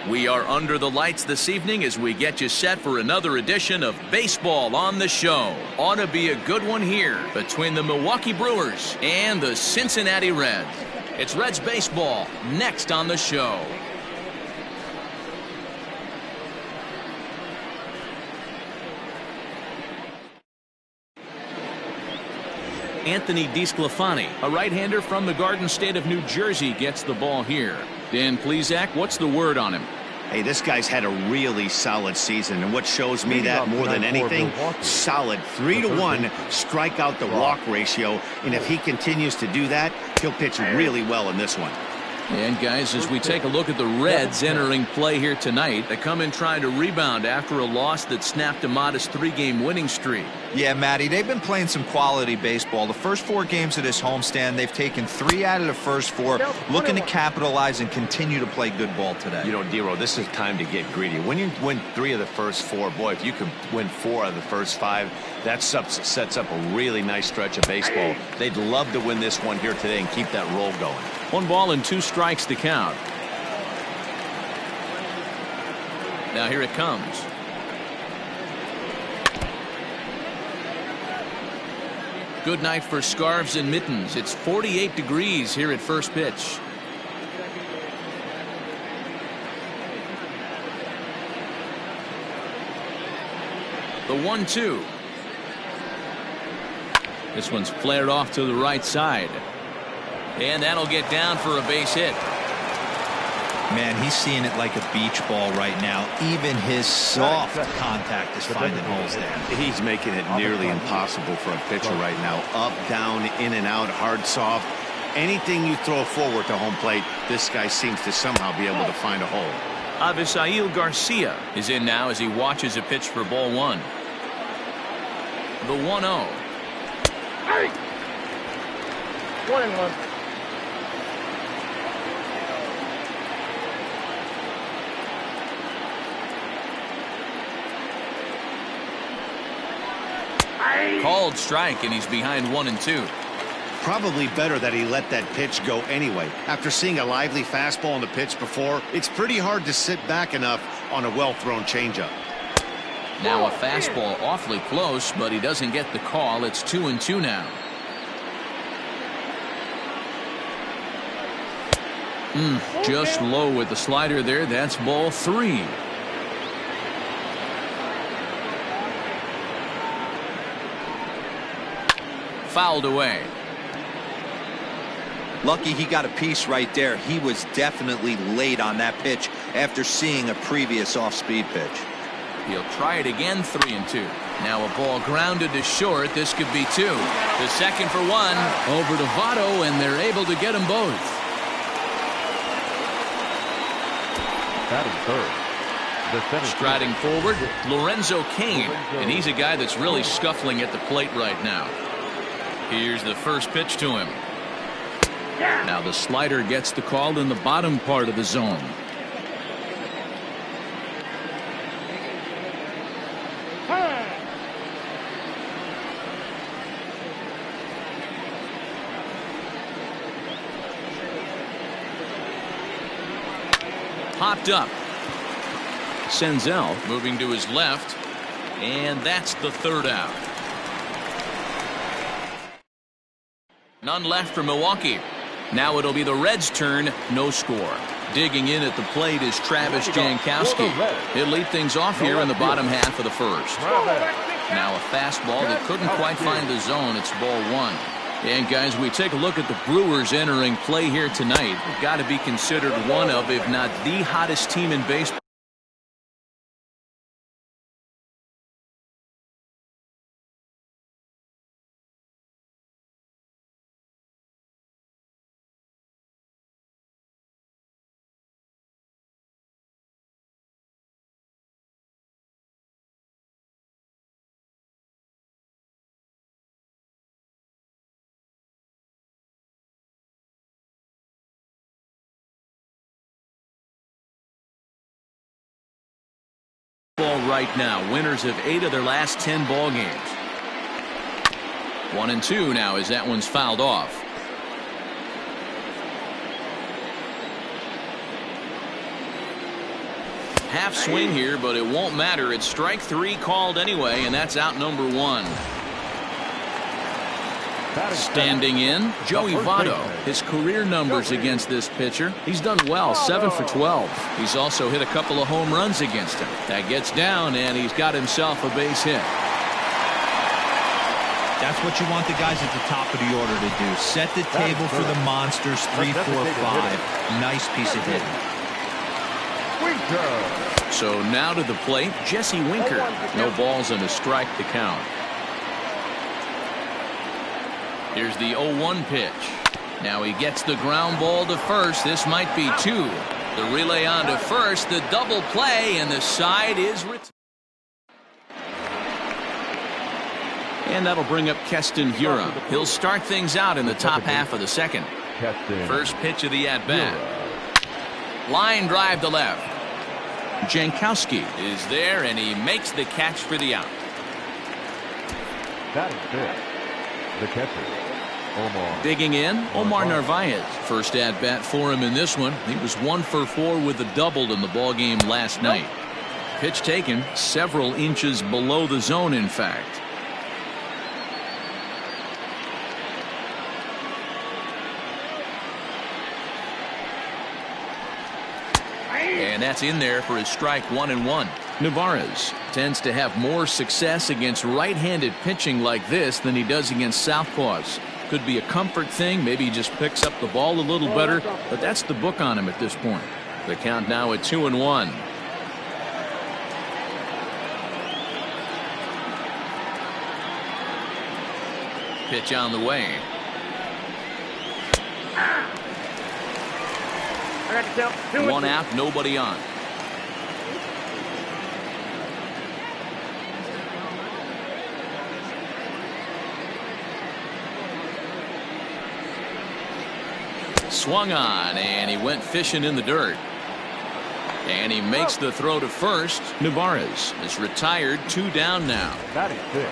We are under the lights this evening as we get you set for another edition of Baseball on the Show. Ought to be a good one here between the Milwaukee Brewers and the Cincinnati Reds. It's Reds baseball next on the show. Anthony DeSclafani, a right-hander from the Garden State of New Jersey, gets the ball here. Dan Plesac, what's the word on him? Hey, this guy's had a really solid season, and what shows me that more than anything, solid 3-to-1 strikeout to walk ratio, and if he continues to do that, he'll pitch really well in this one. And guys, as we take a look at the Reds entering play here tonight, they come in trying to rebound after a loss that snapped a modest 3-game winning streak. Yeah, Matty, they've been playing some quality baseball. The first 4 games of this homestand, they've taken 3 out of the first 4, looking to capitalize and continue to play good ball today. You know, Dero, this is time to get greedy. When you win 3 of the first 4, boy, if you can win 4 of the first 5, that sets up a really nice stretch of baseball. They'd love to win this one here today and keep that roll going. 1 ball and 2 strikes to count. Now here it comes. Good night for scarves and mittens. It's 48 degrees here at first pitch. The 1-2. This one's flared off to the right side. And that'll get down for a base hit. Man, he's seeing it like a beach ball right now. Even his soft contact is finding holes there. He's making it nearly impossible for a pitcher right now. Up, down, in and out, hard, soft. Anything you throw forward to home plate, this guy seems to somehow be able to find a hole. Avisail Garcia is in now as he watches a pitch for ball 1. The 1-0. Hey! 1-1. Called strike, and he's behind 1-2. Probably better that he let that pitch go anyway. After seeing a lively fastball on the pitch before, it's pretty hard to sit back enough on a well-thrown changeup. Now a fastball awfully close, but he doesn't get the call. It's 2-2 now. Just low with the slider there. That's ball 3. Fouled away. Lucky he got a piece right there. He was definitely late on that pitch after seeing a previous off-speed pitch. He'll try it again. 3-2. Now a ball grounded to short. This could be 2. The second for 1 over to Votto, and they're able to get them both. Batting third. Striding forward, Lorenzo Cain, and he's a guy that's really scuffling at the plate right now. Here's the first pitch to him. Now the slider gets the call in the bottom part of the zone. Popped up. Senzel moving to his left, and that's the 3rd out. None left for Milwaukee. Now it'll be the Reds' turn. No score. Digging in at the plate is Travis Jankowski. He'll lead things off here in the bottom half of the first. Now a fastball that couldn't quite find the zone. It's ball 1. And guys, we take a look at the Brewers entering play here tonight. They've got to be considered one of, if not the hottest team in baseball. Right now, winners of 8 of their last 10 ball games. 1-2 now as that one's fouled off. Half swing here, but it won't matter. It's strike 3 called anyway, and that's out number 1. Standing in, Joey Votto. His career numbers against this pitcher, he's done well, 7 for 12. He's also hit a couple of home runs against him. That gets down, and he's got himself a base hit. That's what you want the guys at the top of the order to do. Set the table for the monsters, 3, 4, 5. Nice piece of hitting. So now to the plate, Jesse Winker. No balls and a strike to count. Here's the 0-1 pitch. Now he gets the ground ball to first. This might be 2. The relay on to first, the double play, and the side is retired. And that'll bring up Keston Hiura. He'll start things out in the top half of the second. First pitch of the at-bat. Line drive to left. Jankowski is there, and he makes the catch for the out. That is good. The catcher, Omar. Digging in, Omar Narvaez. First at-bat for him in this one. He was 1 for 4 with a double in the ballgame last night. Pitch taken several inches below the zone, in fact. And that's in there for his strike 1-1. Narvaez tends to have more success against right-handed pitching like this than he does against southpaws. Could be a comfort thing. Maybe he just picks up the ball a little better, but that's the book on him at this point. The count now at 2-1. Pitch on the way. One out, nobody on. Swung on, and he went fishing in the dirt. And he makes the throw to first. Narvaez is retired, 2 down now. That is good.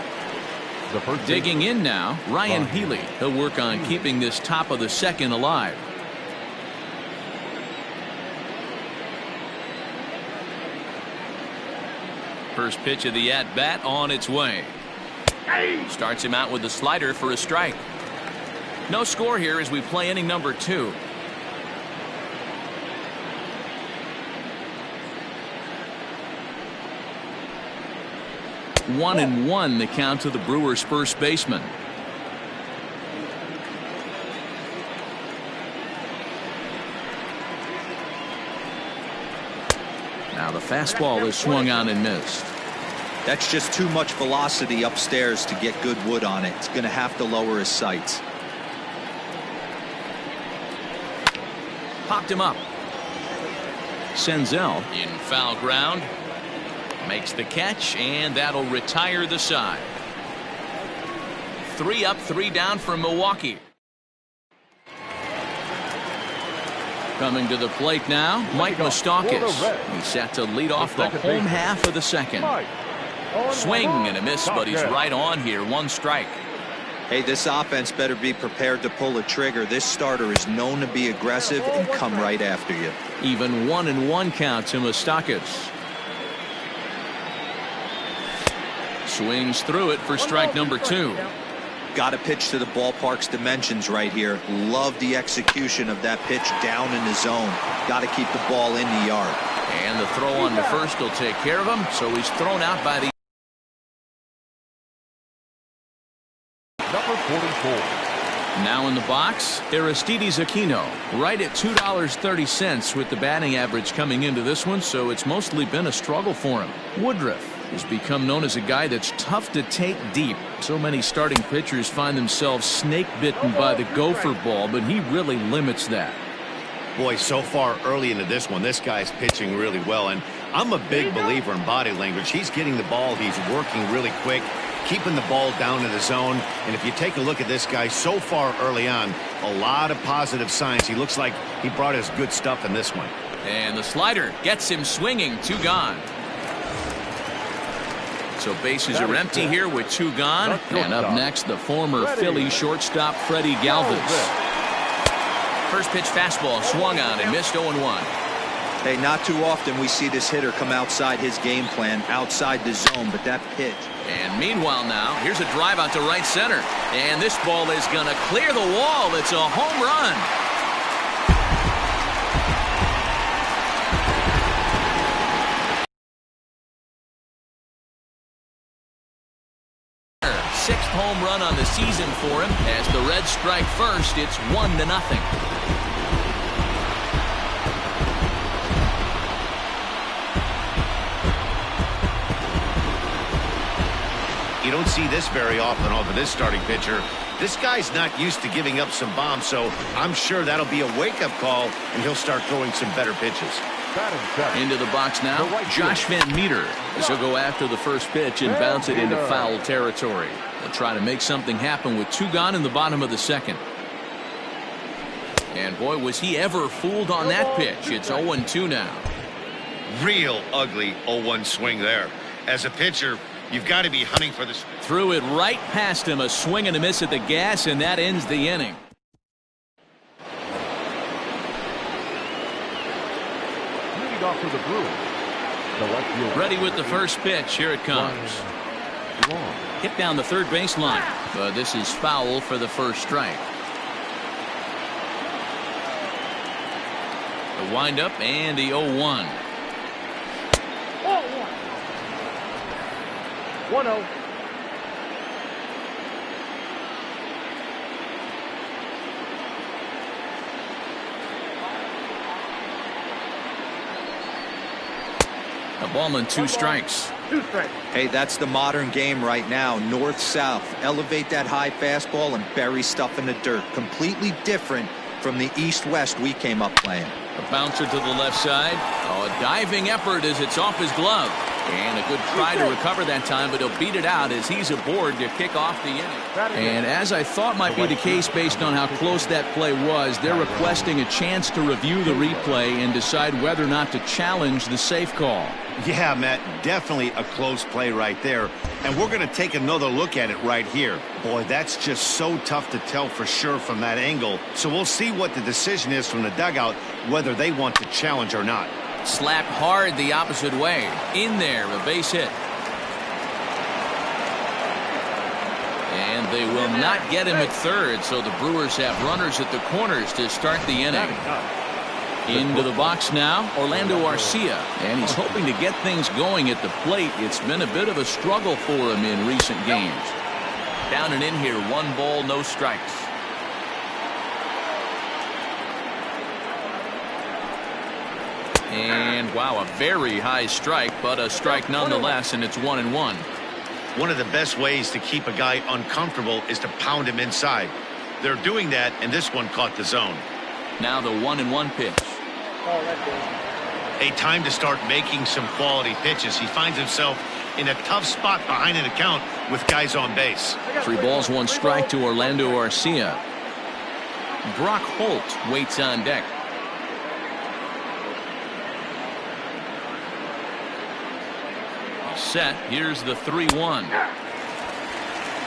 The first digging in now, Ryan Healy. He'll work on keeping this top of the second alive. First pitch of the at-bat on its way. Starts him out with the slider for a strike. No score here as we play inning number 2. One and one the count to the Brewers' first baseman. Now the fastball is swung on and missed. That's just too much velocity upstairs to get good wood on it. It's going to have to lower his sights. Popped him up. Senzel in foul ground. Makes the catch, and that'll retire the side. 3 up, 3 down for Milwaukee. Coming to the plate now, Mike Moustakas. He's set to lead off the home half of the second. Swing and a miss, but he's right on here. 1 strike. Hey, this offense better be prepared to pull a trigger. This starter is known to be aggressive and come right after you. Even 1-1 count to Moustakas. Swings through it for strike number 2. Got to pitch to the ballpark's dimensions right here. Love the execution of that pitch down in the zone. Got to keep the ball in the yard. And the throw on to first will take care of him, so he's thrown out by the number 44. Now in the box, Aristides Aquino, right at $2.30 with the batting average coming into this one, so it's mostly been a struggle for him. Woodruff has become known as a guy that's tough to take deep. So many starting pitchers find themselves snake bitten by the gopher ball, but he really limits that. Boy, so far early into this one, this guy's pitching really well, and I'm a big believer in body language. He's getting the ball, he's working really quick, keeping the ball down to the zone, and if you take a look at this guy so far early on, a lot of positive signs. He looks like he brought us good stuff in this one. And the slider gets him swinging. 2 gone. So bases are empty here with 2 gone. And up next, the former Philly shortstop Freddie Galvis. First pitch fastball swung on and missed. 0-1. Hey, not too often we see this hitter come outside his game plan, outside the zone, but that pitch. And meanwhile now, here's a drive out to right center. And this ball is going to clear the wall. It's a home run. Sixth home run on the season for him. As the Reds strike first, it's 1-0. You don't see this very often off of this starting pitcher. This guy's not used to giving up some bombs, so I'm sure that'll be a wake-up call, and he'll start throwing some better pitches. Into the box now, Josh Van Meter. As he'll go after the first pitch and bounce it into foul territory. They'll try to make something happen with 2 gone in the bottom of the second. And boy, was he ever fooled on that pitch. It's 0-2 now. Real ugly 0-1 swing there. As a pitcher, you've got to be hunting for this. Threw it right past him, a swing and a miss at the gas, and that ends the inning. Off for the Brewers. The left field. Ready with the first pitch. Here it comes. Hit down the third baseline. But this is foul for the first strike. The windup and the 0-1. 1-0. A ball and 2 strikes. Hey, that's the modern game right now. North-south. Elevate that high fastball and bury stuff in the dirt. Completely different from the east-west we came up playing. A bouncer to the left side. Oh, a diving effort as it's off his glove. And a good try to recover that time, but he'll beat it out as he's aboard to kick off the inning. And as I thought might be the case based on how close that play was, they're requesting a chance to review the replay and decide whether or not to challenge the safe call. Yeah, Matt, definitely a close play right there. And we're going to take another look at it right here. Boy, that's just so tough to tell for sure from that angle. So we'll see what the decision is from the dugout, whether they want to challenge or not. Slapped hard the opposite way. In there, a base hit. And they will not get him at third, so the Brewers have runners at the corners to start the inning. Into the box now, Orlando Arcia, and he's hoping to get things going at the plate. It's been a bit of a struggle for him in recent games. Down and in here, 1 ball, no strikes. And wow, a very high strike, but a strike nonetheless, and it's 1-1. One of the best ways to keep a guy uncomfortable is to pound him inside. They're doing that, and this one caught the zone. Now the 1-1 pitch. A time to start making some quality pitches. He finds himself in a tough spot behind an account with guys on base. 3 balls, 1 strike to Orlando Arcia. Brock Holt waits on deck. Set. Here's the 3-1.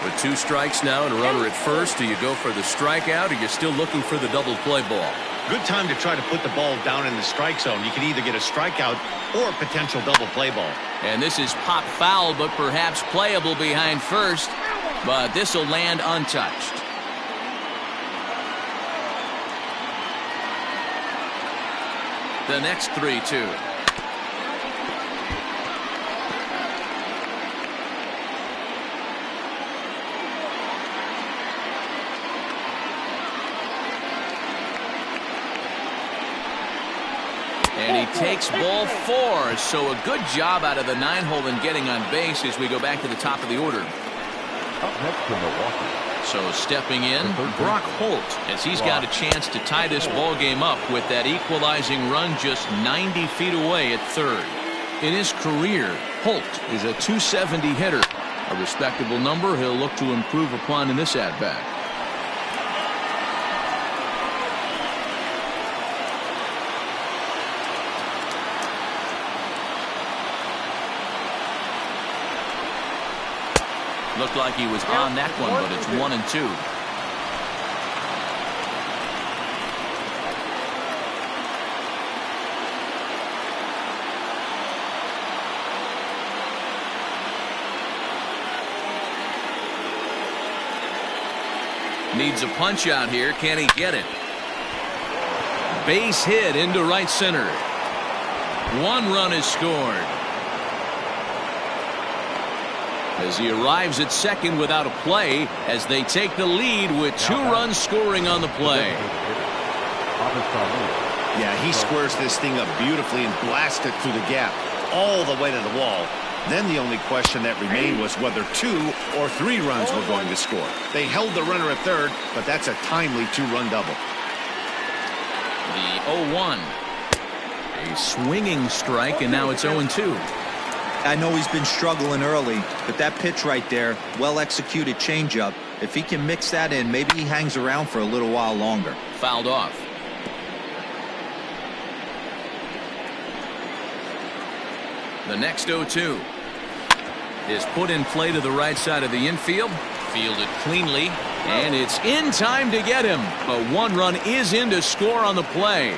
With 2 strikes now and a runner at first, do you go for the strikeout or you're still looking for the double play ball? Good time to try to put the ball down in the strike zone. You can either get a strikeout or a potential double play ball. And this is pop foul, but perhaps playable behind first. But this will land untouched. The next 3-2. And he takes ball 4, so a good job out of the 9-hole in getting on base as we go back to the top of the order. Up next to Milwaukee. So stepping in, Brock Holt, as he's got a chance to tie this ball game up with that equalizing run just 90 feet away at third. In his career, Holt is a .270 hitter, a respectable number he'll look to improve upon in this at-bat. Looked like he was on that one, but it's 1-2. Needs a punch out here. Can he get it? Base hit into right center. One run is scored. As he arrives at second without a play, as they take the lead with 2 runs scoring on the play. Yeah, he squares this thing up beautifully and blasts it through the gap all the way to the wall. Then the only question that remained was whether 2 or 3 runs were going to score. They held the runner at third, but that's a timely 2-run double. The 0-1. A swinging strike, and now it's 0-2. I know he's been struggling early, but that pitch right there, well-executed changeup, if he can mix that in, maybe he hangs around for a little while longer. Fouled off. The next 0-2 is put in play to the right side of the infield. Fielded cleanly, and it's in time to get him. But 1 run is in to score on the play.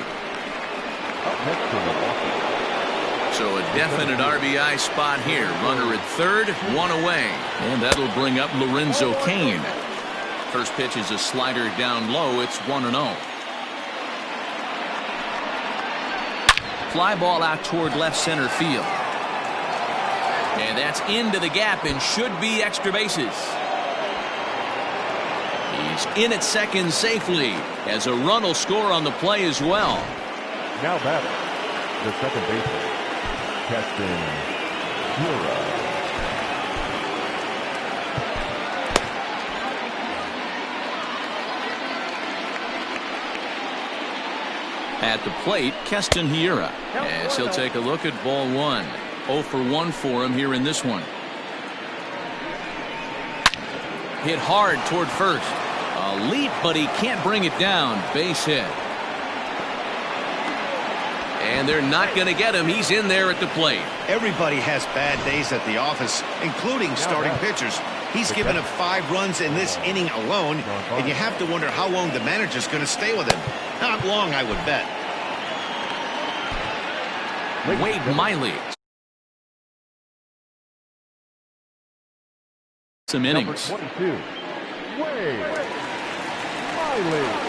So a definite RBI spot here. Runner at third, 1 away. And that'll bring up Lorenzo Cain. First pitch is a slider down low. It's 1-0. Fly ball out toward left center field. And that's into the gap and should be extra bases. He's in at second safely as a run will score on the play as well. Now batting, the second baseman, Keston Hiura. At the plate, Keston Hiura, as he'll take a look at ball 1. 0 for 1 for him here in this one. Hit hard toward first. A leap, but he can't bring it down. Base hit. And they're not going to get him. He's in there at the plate. Everybody has bad days at the office, including starting pitchers. He's given up 5 runs in this inning alone, and you have to wonder how long the manager's going to stay with him. Not long, I would bet. Wade Miley. Some innings. Number 22, Wade Miley.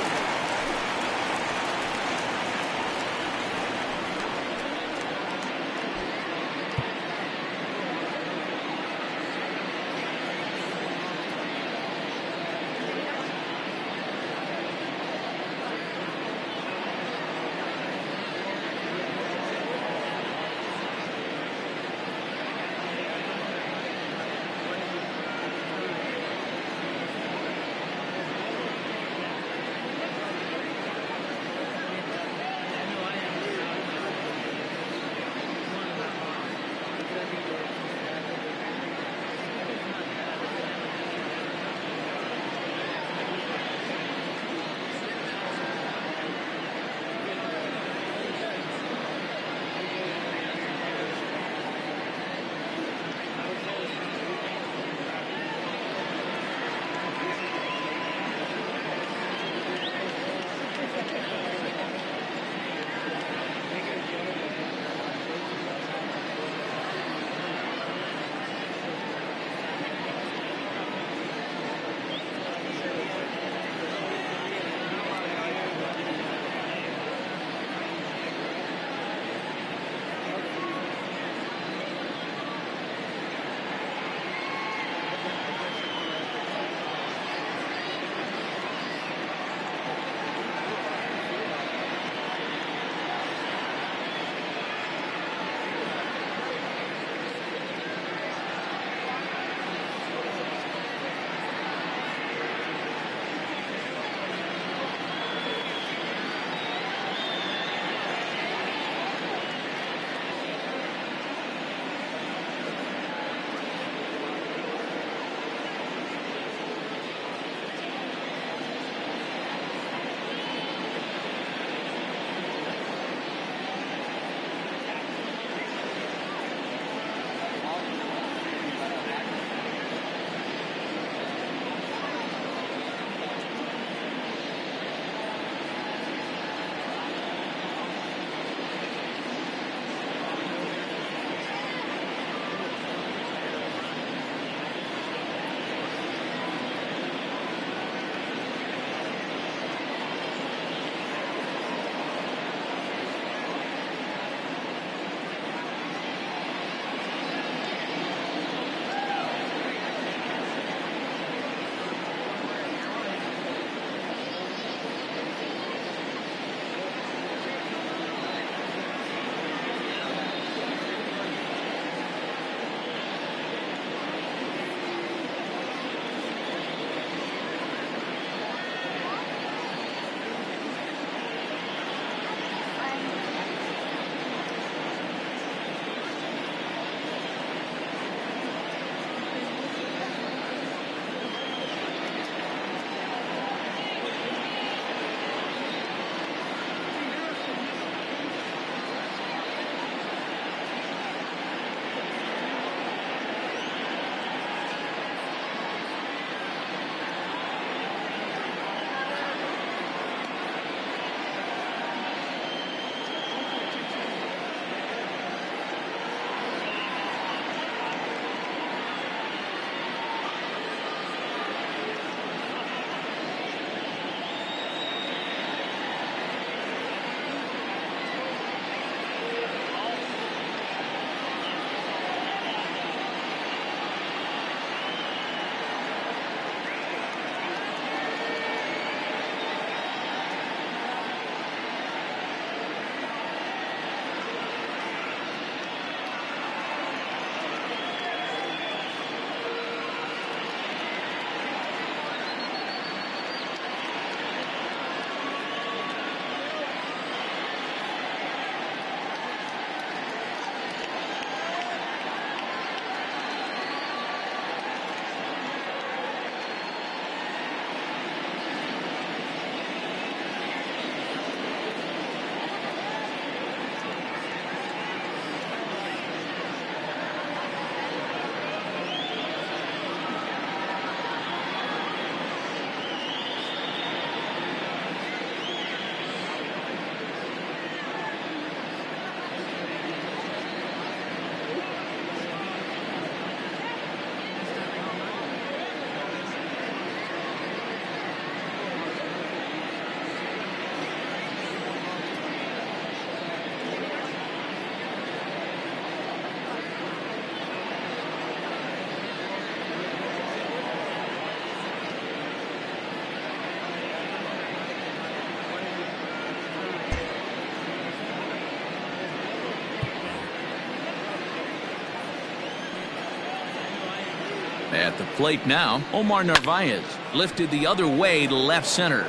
At the plate now, Omar Narvaez lifted the other way to left center.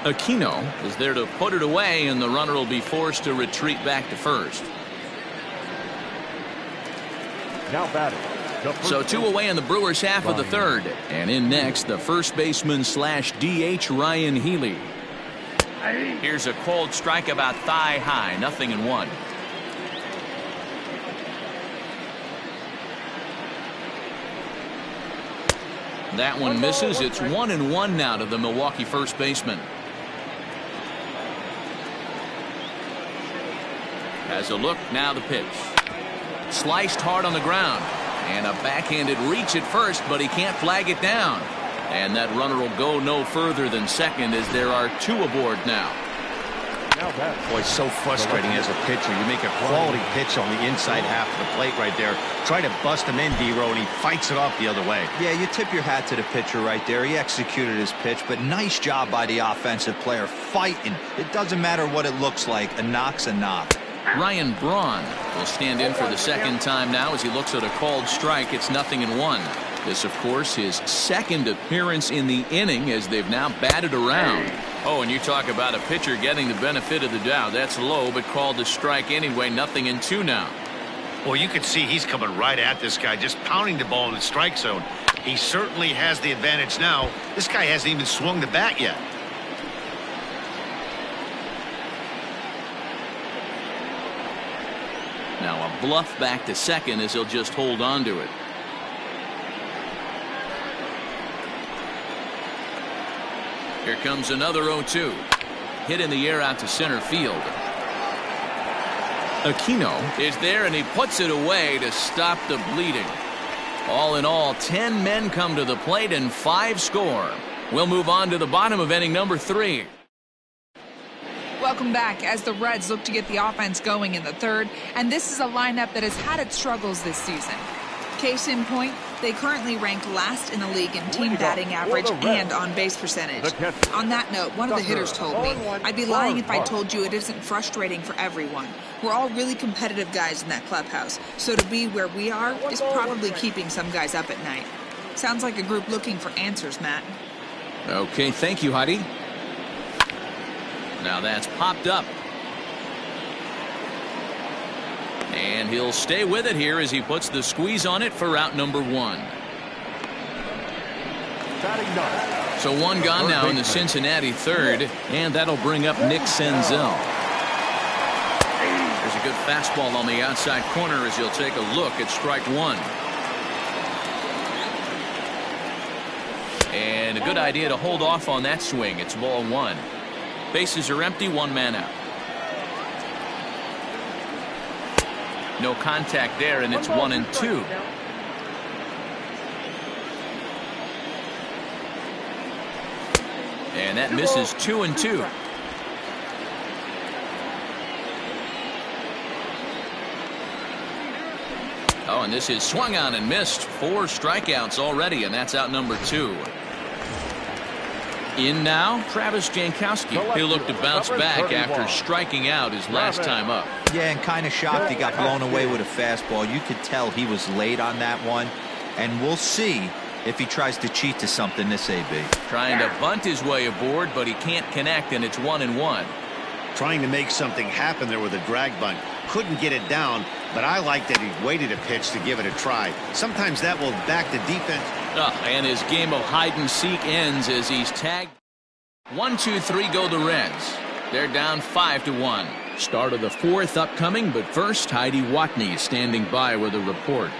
Aquino is there to put it away, and the runner will be forced to retreat back to first. Now batting. So 2 away in the Brewers half of the third. And in next, the first baseman slash DH Ryan Healy. Here's a cold strike about thigh high, 0-1. That one misses. It's 1-1 now to the Milwaukee first baseman. Has a look, now the pitch. Sliced hard on the ground. And a backhanded reach at first, but he can't flag it down. And that runner will go no further than second as there are 2 aboard now. Boy, it's so frustrating as a pitcher. You make a quality pitch on the inside half of the plate right there. Try to bust him in, D-Row, and he fights it off the other way. Yeah, you tip your hat to the pitcher right there. He executed his pitch, but nice job by the offensive player fighting. It doesn't matter what it looks like. A knock's a knock. Ryan Braun will stand in for the second time now as he looks at a called strike. It's 0-1. This, of course, his second appearance in the inning as they've now batted around. Oh, and you talk about a pitcher getting the benefit of the doubt. That's low, but called a strike anyway. 0-2 now. Well, you can see he's coming right at this guy, just pounding the ball in the strike zone. He certainly has the advantage now. This guy hasn't even swung the bat yet. Now a bluff back to second as he'll just hold on to it. Here comes another 0-2. Hit in the air out to center field. Aquino is there, and he puts it away to stop the bleeding. All in all, 10 men come to the plate and 5 score. We'll move on to the bottom of inning number 3. Welcome back as the Reds look to get the offense going in the third, and this is a lineup that has had its struggles this season. Case in point, they currently rank last in the league in team batting average and on base percentage. On that note, one of the hitters told me, I'd be lying if I told you it isn't frustrating for everyone. We're all really competitive guys in that clubhouse, so to be where we are is probably keeping some guys up at night. Sounds like a group looking for answers, Matt. Okay, thank you, Heidi. Now that's popped up. And he'll stay with it here as he puts the squeeze on it for out number 1. So 1 gone now in the Cincinnati third, and that'll bring up Nick Senzel. There's a good fastball on the outside corner as he'll take a look at strike 1. And a good idea to hold off on that swing. It's ball 1. Bases are empty, 1 man out. No contact there, and it's 1-2. And that misses 2-2. Oh, and this is swung on and missed. 4 strikeouts already, and that's out number 2. In now, Travis Jankowski. He'll look to bounce back after striking out his last time up. Yeah, and kind of shocked he got blown away with a fastball. You could tell he was late on that one. And we'll see if he tries to cheat to something this AB. Trying to bunt his way aboard, but he can't connect, and it's 1-1. Trying to make something happen there with a drag bunt. Couldn't get it down, but I like that he waited a pitch to give it a try. Sometimes that will back the defense. And his game of hide and seek ends as he's tagged. 1-2-3 go the Reds. They're down 5-1. Start of the 4th upcoming, but first Heidi Watney standing by with a report.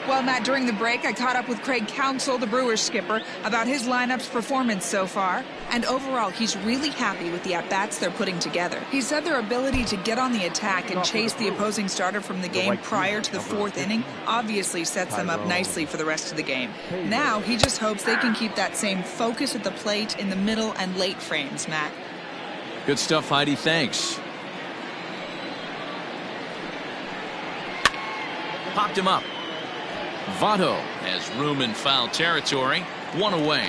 Well, Matt, during the break, I caught up with Craig Counsell, the Brewers skipper, about his lineup's performance so far. And overall, he's really happy with the at-bats they're putting together. He said their ability to get on the attack and chase the opposing starter from the game prior to the 4th inning obviously sets them up nicely for the rest of the game. Now, he just hopes they can keep that same focus at the plate in the middle and late frames, Matt. Good stuff, Heidi. Thanks. Popped him up. Votto has room in foul territory. 1 away.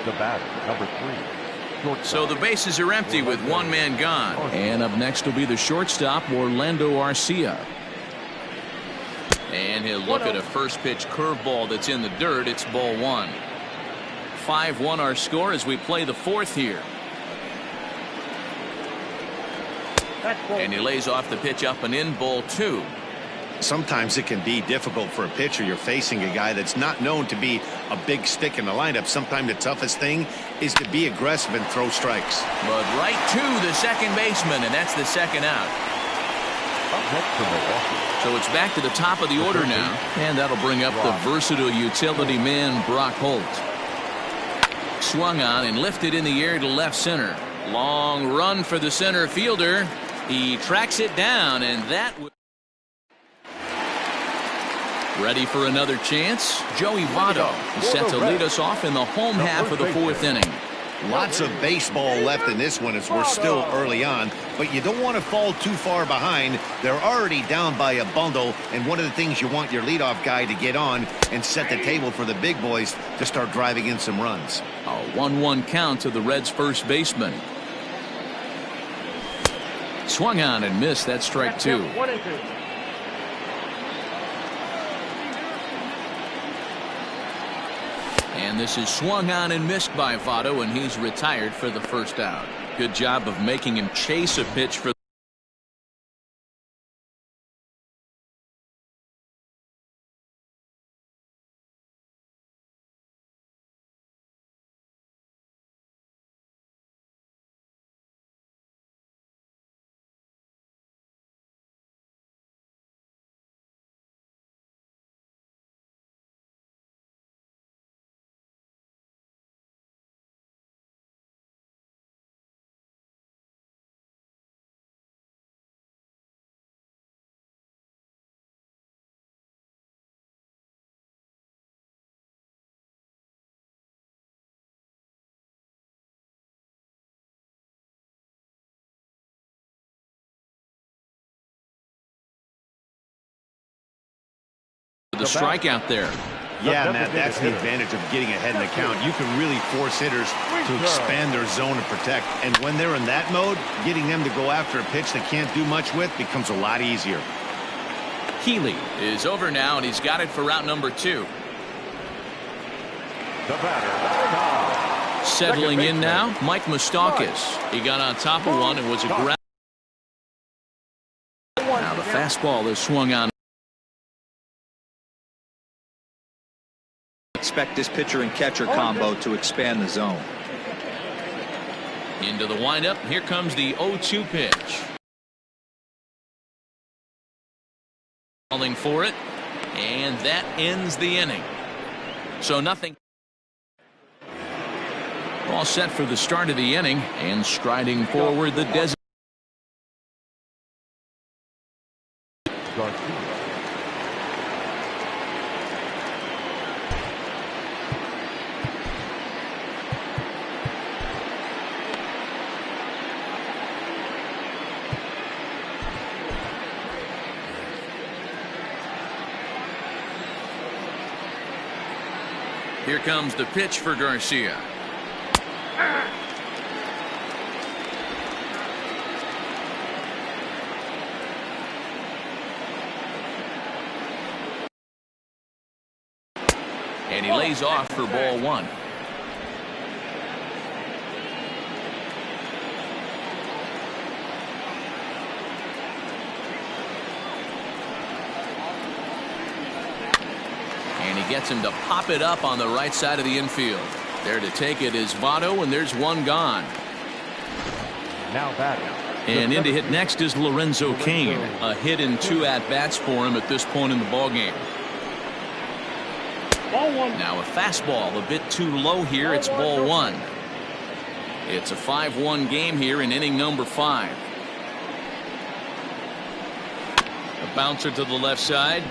The batter, number 3. So the bases are empty with one man gone. And up next will be the shortstop, Orlando Arcia. And he'll look at a first pitch curveball that's in the dirt. It's ball one. 5-1 our score as we play the fourth here. And he lays off the pitch up and in, ball two. Sometimes it can be difficult for a pitcher. You're facing a guy that's not known to be a big stick in the lineup. Sometimes the toughest thing is to be aggressive and throw strikes. But right to the second baseman, and that's the second out. So it's back to the top of the order now, and that'll bring up the versatile utility man, Brock Holt. Swung on and lifted in the air to left center. Long run for the center fielder. He tracks it down, and that ready for another chance. Joey Votto is set to lead us off in the home half of the fourth inning. Lots of baseball left in this one as we're still early on, but you don't want to fall too far behind. They're already down by a bundle, and one of the things you want your leadoff guy to get on and set the table for the big boys to start driving in some runs. A 1-1 count to the Reds' first baseman. Swung on and missed. That's strike two. And this is swung on and missed by Votto, and he's retired for the first out. Good job of making him chase a pitch for the strikeout there. Yeah, Matt, that's the advantage of getting ahead in the count. You can really force hitters to expand their zone and protect. And when they're in that mode, getting them to go after a pitch they can't do much with becomes a lot easier. Healy is over now, and he's got it for route number two. The batter. Settling in now, Mike Moustakas. He got on top of one and was a ground. Now the fastball is swung on. Expect this pitcher and catcher combo to expand the zone. Into the windup. Here comes the 0-2 pitch. Calling for it, and that ends the inning. So nothing. All set for the start of the inning, and striding forward the designated. Here comes the pitch for Garcia. And he lays off for ball one. And he gets him to pop it up on the right side of the infield. There to take it is Votto, and there's one gone. Now batting. And in to hit next is Lorenzo Cain. A hit and 2 at-bats for him at this point in the ballgame. Now a fastball a bit too low here. It's ball one. It's a 5-1 game here in inning number 5. A bouncer to the left side.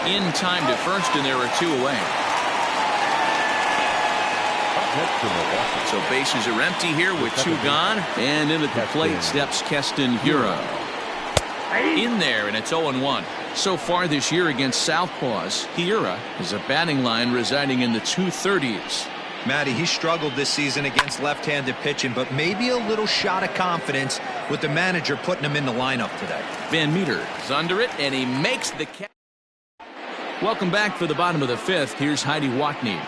In time to first, and there are 2 away. So bases are empty here with 2 gone. And in at the plate steps Keston Hiura. In there, and it's 0-1. So far this year against Southpaws, Hiura is a batting line residing in the 230s. Matty, he struggled this season against left-handed pitching, but maybe a little shot of confidence with the manager putting him in the lineup today. Van Meter is under it, and he makes the catch. Welcome back for the bottom of the fifth. Here's Heidi Watney.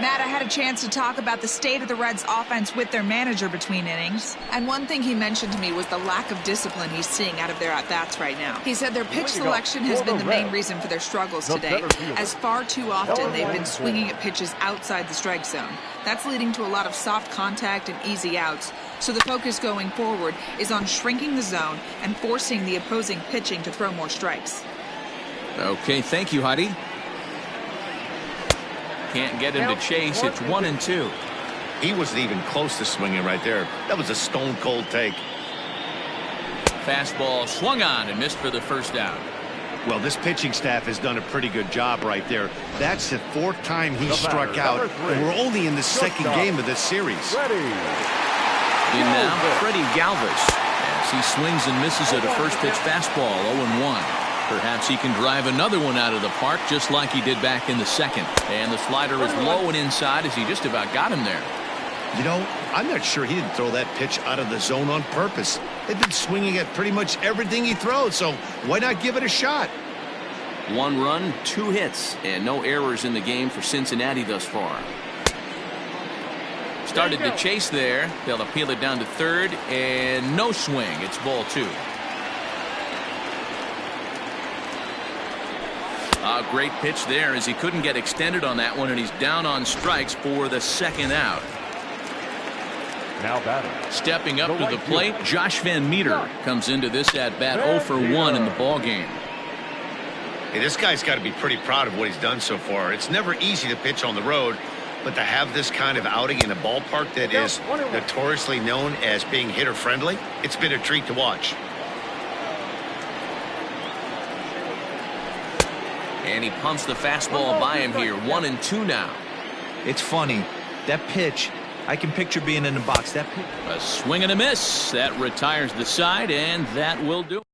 Matt, I had a chance to talk about the state of the Reds offense with their manager between innings. And one thing he mentioned to me was the lack of discipline he's seeing out of their at-bats right now. He said their pitch selection has been the main reason for their struggles today, as far too often they've been swinging at pitches outside the strike zone. That's leading to a lot of soft contact and easy outs. So the focus going forward is on shrinking the zone and forcing the opposing pitching to throw more strikes. Okay, thank you, Heidi. Can't get him to chase. It's 1-2. He wasn't even close to swinging right there. That was a stone-cold take. Fastball swung on and missed for the first out. Well, this pitching staff has done a pretty good job right there. That's the fourth time he struck out, and we're only in the second game of this series. In now, Freddie Galvis, as he swings and misses at a first-pitch fastball, 0-1. Perhaps he can drive another one out of the park just like he did back in the second. And the slider is low and inside as he just about got him there. You know, I'm not sure he didn't throw that pitch out of the zone on purpose. They've been swinging at pretty much everything he throws, so why not give it a shot? 1 run, 2 hits, and no errors in the game for Cincinnati thus far. Started to chase there. They'll appeal it down to third, and no swing. It's ball 2. A great pitch there as he couldn't get extended on that one, and he's down on strikes for the second out. Now batting. Stepping up to the plate, Josh Van Meter comes into this at-bat 0 for 1 in the ballgame. Hey, this guy's got to be pretty proud of what he's done so far. It's never easy to pitch on the road, but to have this kind of outing in a ballpark that is notoriously known as being hitter-friendly, it's been a treat to watch. And he pumps the fastball by him here. 1-2 now. It's funny. That pitch, I can picture being in the box. That pitch. A swing and a miss. That retires the side, and that will do it.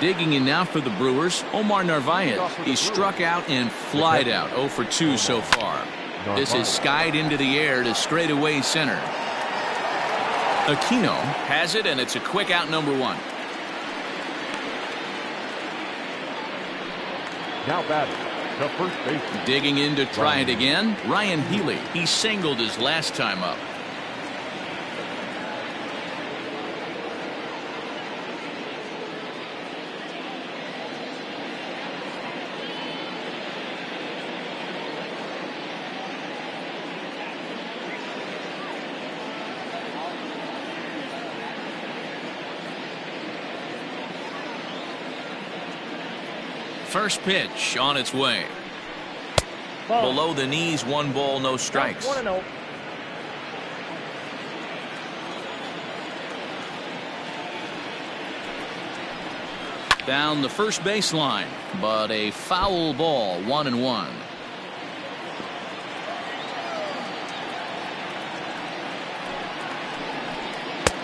Digging in now for the Brewers, Omar Narvaez. He struck out and flied out. 0 for 2 so far. This is skied into the air to straightaway center. Aquino has it, and it's a quick out, number 1. Now batting, the first baseman. Digging in to try it again, Ryan Healy. He singled his last time up. First pitch on its way. Below the knees, 1 ball, no strikes. 1-0. Down the first baseline, but a foul ball, 1-1.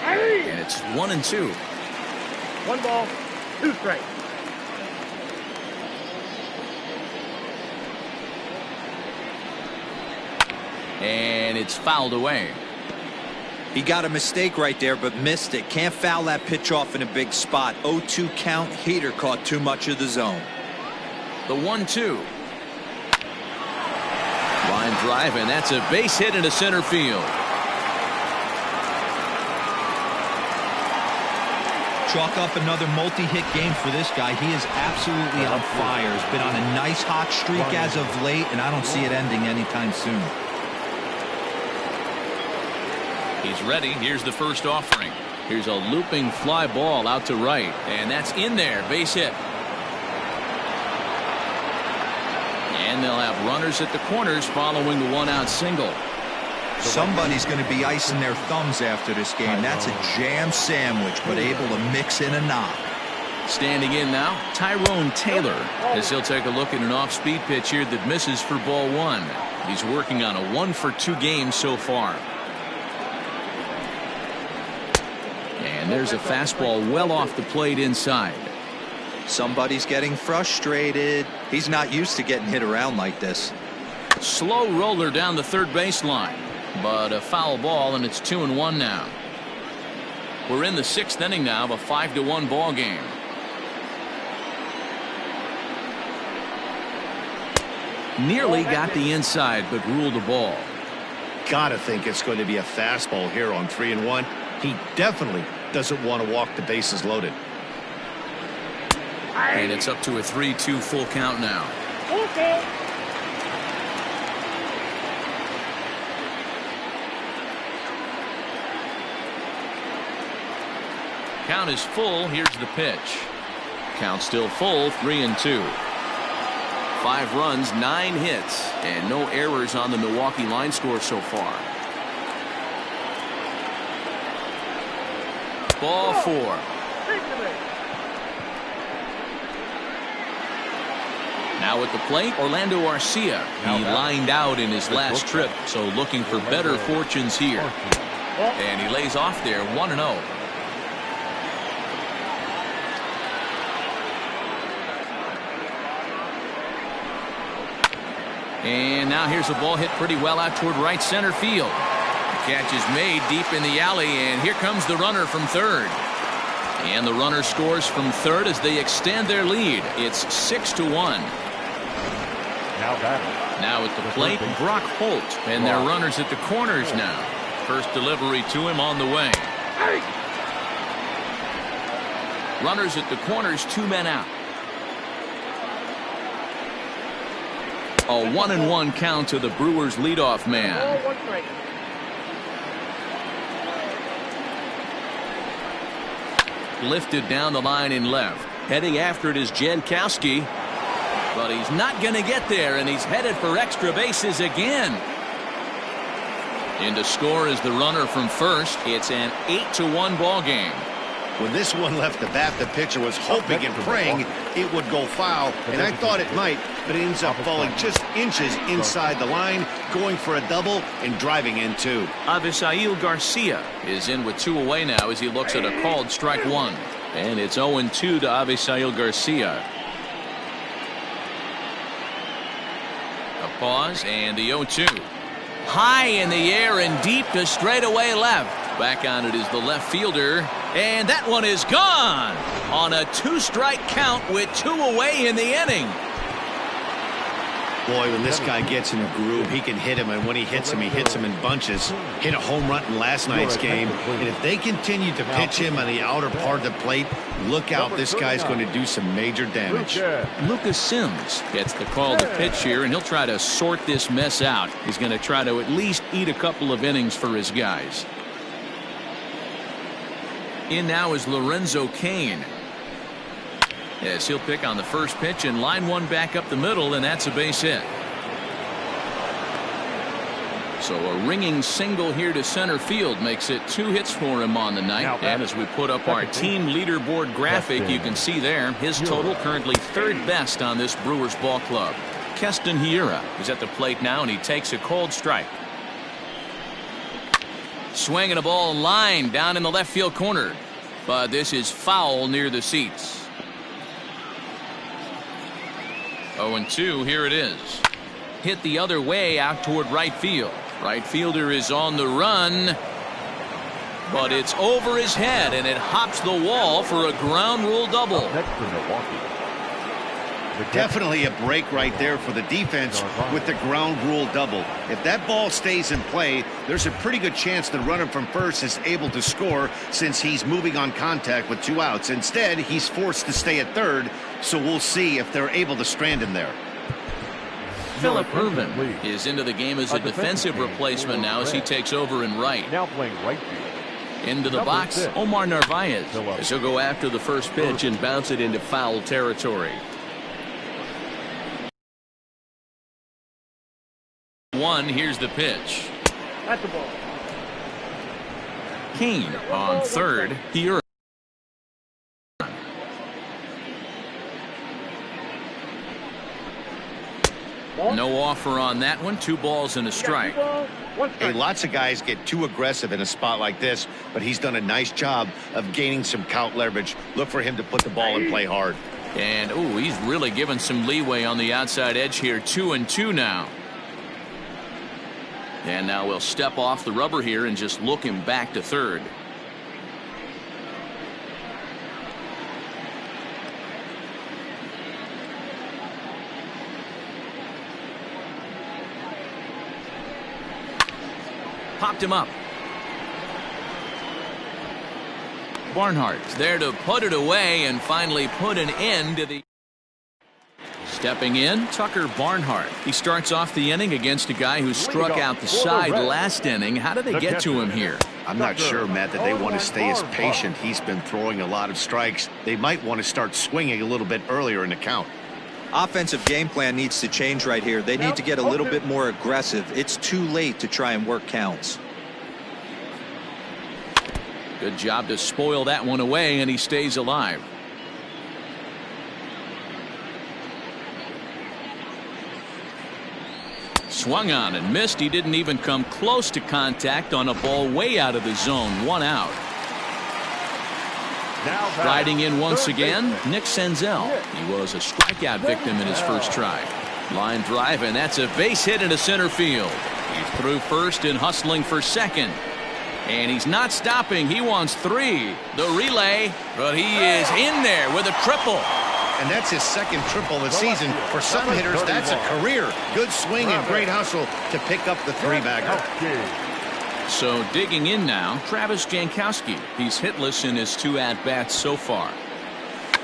And it's 1-2. 1 ball, 2 strikes. And it's fouled away. He got a mistake right there, but missed it. Can't foul that pitch off in a big spot. 0-2 count. Heater caught too much of the zone. The 1-2. Line drive, and that's a base hit into center field. Chalk up another multi-hit game for this guy. He is absolutely on fire. He's been on a nice hot streak as of late, and I don't see it ending anytime soon. He's ready. Here's the first offering. Here's a looping fly ball out to right, and that's in there. Base hit. And they'll have runners at the corners following the 1-out single. Somebody's going to be icing their thumbs after this game. That's a jam sandwich, but able to mix in a knock. Standing in now, Tyrone Taylor, as he'll take a look at an off-speed pitch here that misses for ball 1. He's working on a 1 for 2 game so far. And there's a fastball well off the plate inside. Somebody's getting frustrated. He's not used to getting hit around like this. Slow roller down the third baseline, but a foul ball, and it's 2-1 now. We're in the 6th inning now of a 5-1 ball game. Nearly got the inside, but ruled the ball. Gotta think it's going to be a fastball here on 3-1. He definitely doesn't want to walk the bases loaded. And it's up to a 3-2 full count now. Okay. Count is full. Here's the pitch. Count still full. 3-2. 5 runs, 9 hits, and no errors on the Milwaukee line score so far. Ball 4. Now at the plate, Orlando Arcia. He lined out in his last trip, so looking for better fortunes here. And he lays off there, 1-0. And now here's a ball hit pretty well out toward right center field. The catch is made deep in the alley, and here comes the runner from third. And the runner scores from third as they extend their lead. It's 6-1. Now at the plate, Brock Holt, and their runners at the corners now. First delivery to him on the way. Runners at the corners, 2 men out. A 1-1 count to the Brewers leadoff man. Lifted down the line in left. Heading after it is Jankowski. But he's not going to get there, and he's headed for extra bases again. In to score is the runner from first. It's an 8-1 ball game. When this one left the bat, the pitcher was hoping and praying it would go foul, and I thought it might, but it ends up falling just inches inside the line, going for a double and driving in 2. Avisail Garcia is in with 2 away now as he looks at a called strike 1. And it's 0-2 to Avisail Garcia. A pause and the 0-2. High in the air and deep to straightaway left. Back on it is the left fielder, and that one is gone on a 2-strike count with 2 away in the inning. Boy, when this guy gets in a groove, he can hit him, and when he hits him in bunches. Hit a home run in last night's game, and if they continue to pitch him on the outer part of the plate, look out, this guy's going to do some major damage. Lucas Sims gets the call to pitch here, and he'll try to sort this mess out. He's going to try to at least eat a couple of innings for his guys. In now is Lorenzo Cain. Yes, he'll pick on the first pitch and line one back up the middle, and that's a base hit. So a ringing single here to center field makes it 2 hits for him on the night. And as we put up our team leaderboard graphic, you can see there his total currently 3rd best on this Brewers ball club. Keston Hiura is at the plate now, and he takes a cold strike. Swinging a ball line down in the left field corner, but this is foul near the seats. 0-2, here it is. Hit the other way out toward right field. Right fielder is on the run, but it's over his head, and it hops the wall for a ground rule double. Definitely a break right there for the defense with the ground rule double. If that ball stays in play, there's a pretty good chance the runner from first is able to score since he's moving on contact with 2 outs. Instead, he's forced to stay at third, so we'll see if they're able to strand him there. Philip Urban is into the game as a defensive replacement now as he takes over in right. Now playing right field. Into the box, Omar Narvaez as he'll go after the first pitch and bounce it into foul territory. 1, here's the pitch. At the ball. Cain on third. Here. No offer on that one. 2 balls and a strike. Hey, lots of guys get too aggressive in a spot like this, but he's done a nice job of gaining some count leverage. Look for him to put the ball in play hard. And, ooh, he's really given some leeway on the outside edge here. 2-2 now. And now we'll step off the rubber here and just look him back to third. Popped him up. Barnhart's there to put it away and finally put an end to the... Stepping in, Tucker Barnhart. He starts off the inning against a guy who struck out the side last inning. How did they get to him here? I'm not sure, Matt, that they want to stay as patient. He's been throwing a lot of strikes. They might want to start swinging a little bit earlier in the count. Offensive game plan needs to change right here. They need to get a little bit more aggressive. It's too late to try and work counts. Good job to spoil that one away, and he stays alive. Swung on and missed. He didn't even come close to contact on a ball way out of the zone. 1 out. Riding in once again, Nick Senzel. He was a strikeout victim in his first try. Line drive, and that's a base hit into center field. He's through first and hustling for second. And he's not stopping. He wants 3. The relay, but he is in there with a triple. And that's his second triple of the season. For some hitters, that's a career. Good swing and great hustle to pick up the 3-bagger. So digging in now, Travis Jankowski. He's hitless in his 2 at-bats so far.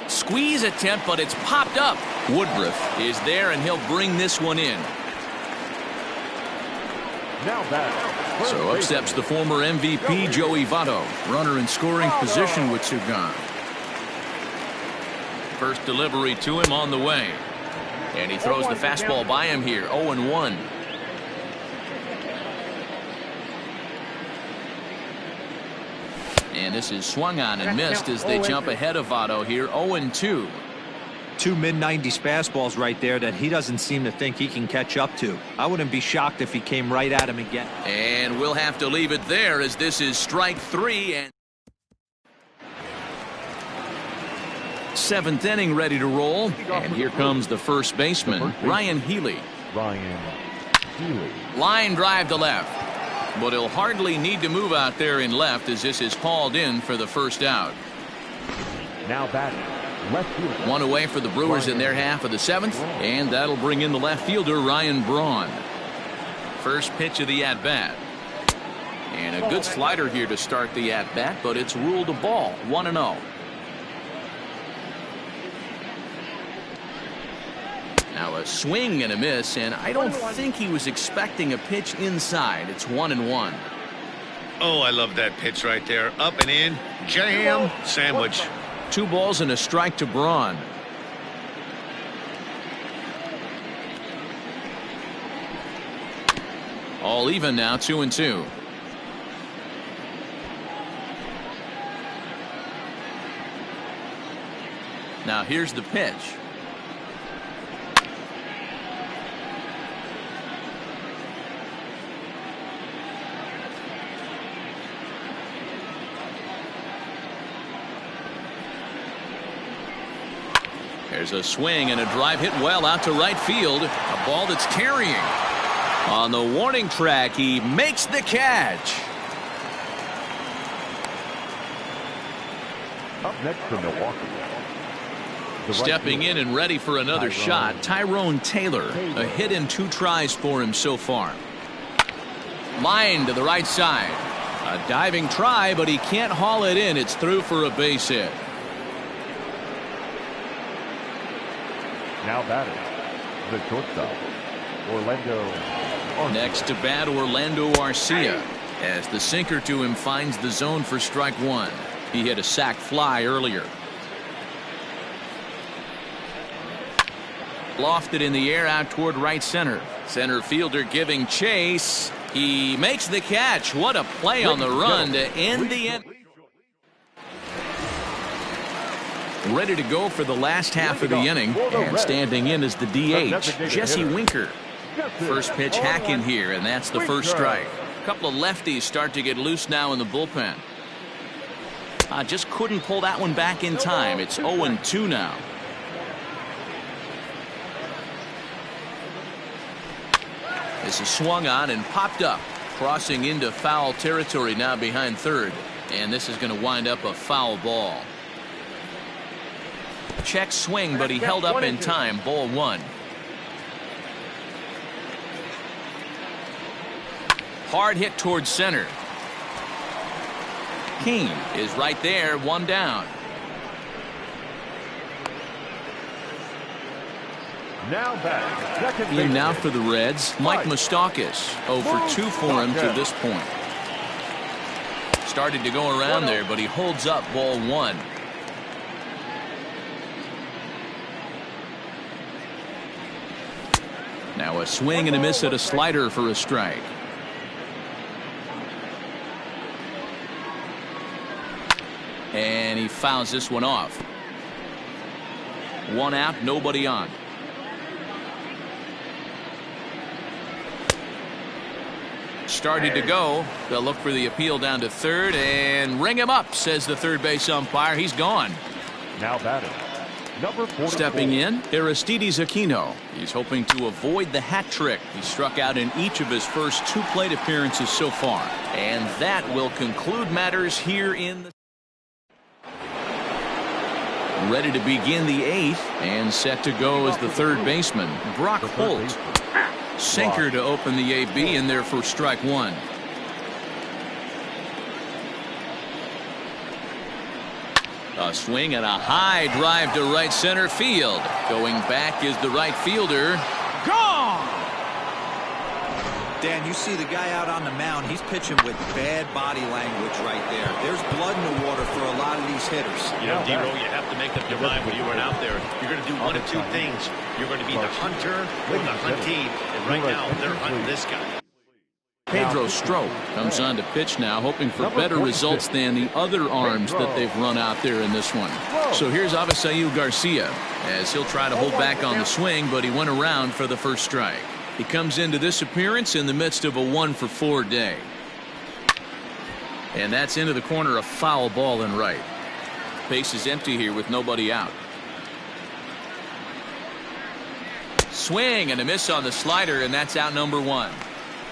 Squeeze attempt, but it's popped up. Woodruff is there, and he'll bring this one in. So up steps the former MVP Joey Votto. Runner in scoring position with 2 gone. First delivery to him on the way. And he throws the fastball by him here. 0-1. And this is swung on and missed as they jump ahead of Votto here. 0-2. 2 mid-90s fastballs right there that he doesn't seem to think he can catch up to. I wouldn't be shocked if he came right at him again. And we'll have to leave it there as this is strike 3. And 7th inning ready to roll. And here comes the first baseman, Ryan Healy. Line drive to left. But he'll hardly need to move out there in left as this is hauled in for the first out. Now batting. One away for the Brewers in their half of the 7th, and that'll bring in the left fielder Ryan Braun. First pitch of the at-bat. And a good slider here to start the at-bat, but it's ruled a ball. 1-0. Now a swing and a miss, and I don't think he was expecting a pitch inside. It's 1-1. Oh, I love that pitch right there. Up and in. Jam. Sandwich. 2 balls and a strike to Braun. All even now, 2-2. Now here's the pitch. There's a swing and a drive hit well out to right field. A ball that's carrying. On the warning track, he makes the catch. Up next for Milwaukee. Stepping in and ready for another shot, Tyrone Taylor. A hit in 2 tries for him so far. Line to the right side. A diving try, but he can't haul it in. It's through for a base hit. Now batting, the shortstop, Orlando Arcia. Next to bat, Orlando Arcia, as the sinker to him finds the zone for strike 1. He hit a sac fly earlier. Lofted in the air out toward right center. Center fielder giving chase. He makes the catch. What a play on the run to end the inning. Ready to go for the last half of the inning, and standing in is the DH, Jesse Winker. First pitch hack in here, and that's the first strike. A couple of lefties start to get loose now in the bullpen. Just couldn't pull that one back in time. It's 0-2 now. This is swung on and popped up, crossing into foul territory now behind third. And this is going to wind up a foul ball. Check swing, but he held up in time. Ball one. Hard hit towards center. King is right there, one down. Now back, second In base. now for the Reds, Mike Moustakas. 0 for 2 for him to this point. Started to go around there, but he holds up ball one. Now a swing and a miss at a slider for a strike. And he fouls this one off. One out, nobody on. Started to go. They'll look for the appeal down to third and ring him up, says the third base umpire. He's gone. Now batting, number 44. Stepping in, Aristides Aquino. He's hoping to avoid the hat trick. He struck out in each of his first 2 plate appearances so far. And that will conclude matters here in the... Ready to begin the 8th and set to go as the third baseman, Brock Holt. Sinker to open the AB in there for strike one. A swing and a high drive to right center field. Going back is the right fielder. Gone! Dan, you see the guy out on the mound. He's pitching with bad body language right there. There's blood in the water for a lot of these hitters. You know, D-Row, you have to make up your mind when you run out there. You're going to do one of two things. You're going to be the hunter or the huntee. And right now, they're hunting this guy. Pedro Strop comes on to pitch now, hoping for better results than the other arms that they've run out there in this one. So here's Avisail Garcia as he'll try to hold back on the swing, but he went around for the first strike. He comes into this appearance in the midst of a 1 for 4 day. And that's into the corner, a foul ball in right. Base is empty here with nobody out. Swing and a miss on the slider, and that's out number 1.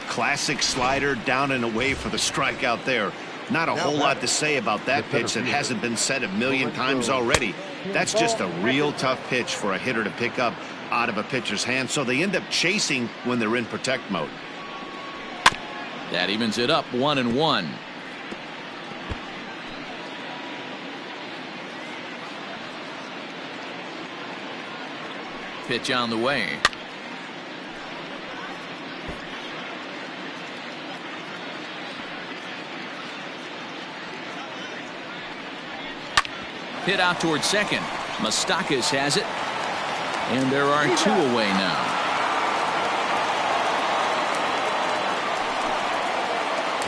Classic slider down and away for the strikeout there. Not a whole lot to say about that pitch that hasn't been said a million times already. That's just a real tough pitch for a hitter to pick up out of a pitcher's hand, so they end up chasing when they're in protect mode. That evens it up 1-1. Pitch on the way. Hit out towards second. Moustakas has it. And there are 2 away now.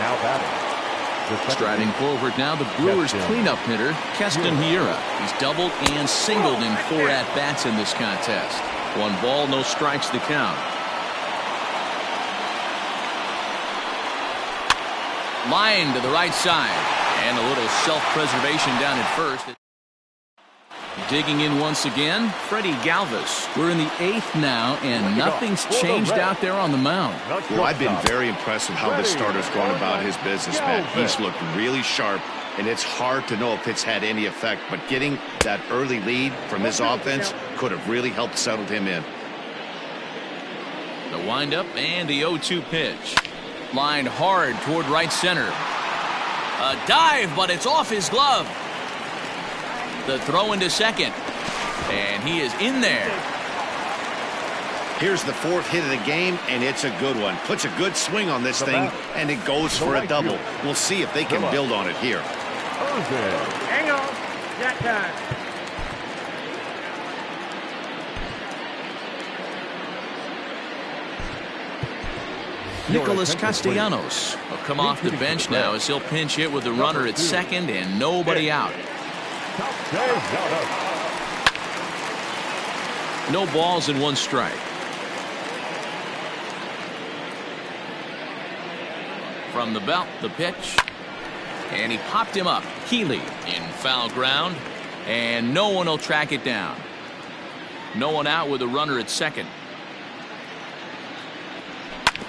Now batting. Striding forward now, the Brewers cleanup hitter, Keston Hiura. He's doubled and singled in 4 at-bats in this contest. 1 ball, no strikes to count. Line to the right side. And a little self-preservation down at first. Digging in once again, Freddie Galvis. We're in the 8th now, and nothing's changed out there on the mound. Well, I've been very impressed with how this starter's gone about his business, man. He's looked really sharp, and it's hard to know if it's had any effect, but getting that early lead from his offense could have really helped settle him in. The windup and the 0-2 pitch. Lined hard toward right center. A dive, but it's off his glove. The throw into second. And he is in there. Here's the 4th hit of the game, and it's a good one. Puts a good swing on this thing, and it goes for a double. We'll see if they can build on it here. Hang on. That time. Nicholas Castellanos will come off the bench now as he'll pinch hit with the runner at second and nobody out. No balls and 1 strike. From the belt, the pitch. And he popped him up. Healy in foul ground. And no one will track it down. No one out with a runner at second.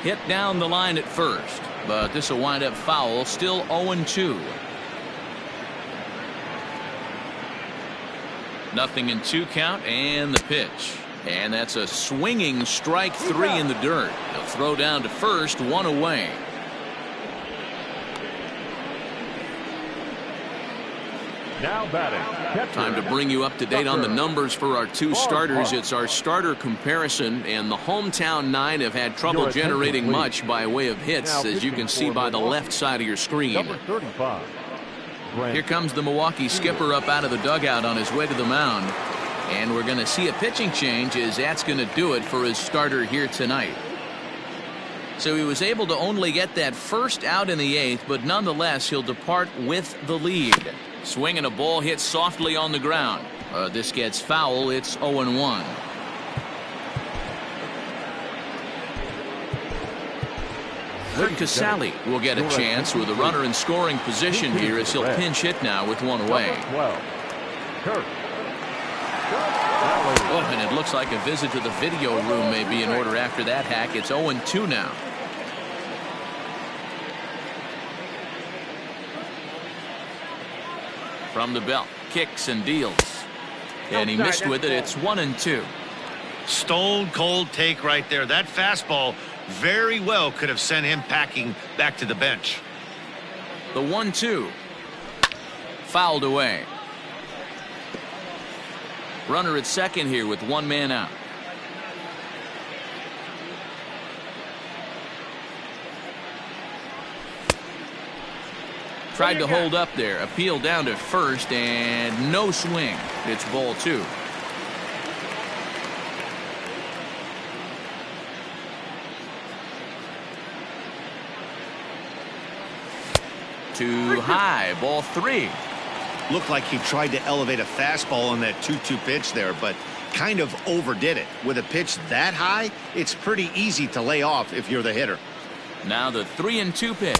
Hit down the line at first, but this will wind up foul. Still 0-2. 0-2 count, and the pitch. And that's a swinging strike 3 in the dirt. He'll throw down to first, 1 away. Now batting. Time to bring you up to date on the numbers for our 2 starters. It's our starter comparison, and the hometown 9 have had trouble generating much by way of hits, as you can see by the left side of your screen. Number 35. Here comes the Milwaukee skipper up out of the dugout on his way to the mound. And we're going to see a pitching change, as that's going to do it for his starter here tonight. So he was able to only get that first out in the 8th, but nonetheless he'll depart with the lead. Swinging a ball hit softly on the ground. This gets foul. It's 0-1. Kurt Casale will get a chance with a runner in scoring position here, as he'll pinch hit now with 1 away. Oh, and it looks like a visit to the video room may be in order after that hack. It's 0-2 now. From the belt, kicks and deals. And he missed with it. It's 1-2. Stone cold take right there. That fastball very well could have sent him packing back to the bench. The 1-2. Fouled away. Runner at second here with 1 man out. Tried to hold up there. Appeal down to first, and no swing. It's ball 2. Too high. Ball 3. Looked like he tried to elevate a fastball on that 2-2 pitch there, but kind of overdid it. With a pitch that high, it's pretty easy to lay off if you're the hitter. Now the 3-2 pitch.